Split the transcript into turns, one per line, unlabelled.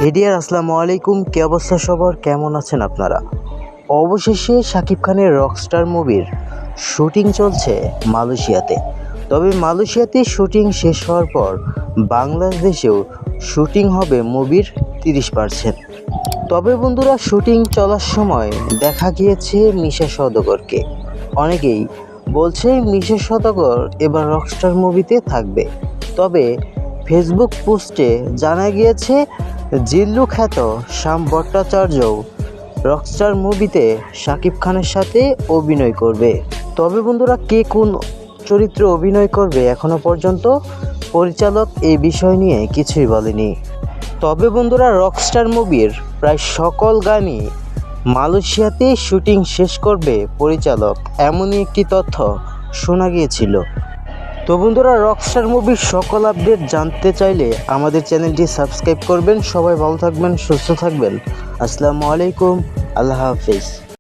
হেডিয়ার আসসালামু আলাইকুম, কি অবস্থা সবার, কেমন আছেন আপনারা? অবশেষে শাকিব খানের রকস্টার মুভির শুটিং চলছে মালয়েশিয়াতে। তবে মালয়েশিয়াতে শুটিং শেষ হওয়ার পর বাংলাদেশেও শুটিং হবে মুভির 30%। তবে বন্ধুরা, শুটিং চলার সময় দেখা গিয়েছে মিশা সওদাগরকে। অনেকেই বলছে মিশা সওদাগর এবার রকস্টার মুভিতে থাকবে। তবে ফেসবুক পোস্টে জানা গিয়েছে জিল্লু খ্যাত শ্যাম ভট্টাচার্যও রকস্টার মুভিতে শাকিব খানের সাথে অভিনয় করবে। তবে বন্ধুরা, কে কোন চরিত্রে অভিনয় করবে এখনও পর্যন্ত পরিচালক এই বিষয় নিয়ে কিছুই বলেনি। তবে বন্ধুরা, রকস্টার মুভির প্রায় সকল গানই মালয়েশিয়াতে শুটিং শেষ করবে পরিচালক, এমনই একটি তথ্য শোনা গিয়েছিল। তো বন্ধুরা, রকস্টার মুভির সকল আপডেট জানতে চাইলে আমাদের চ্যানেলটি সাবস্ক্রাইব করবেন। সবাই ভালো থাকবেন, সুস্থ থাকবেন। আসসালামু আলাইকুম, আল্লাহ হাফিজ।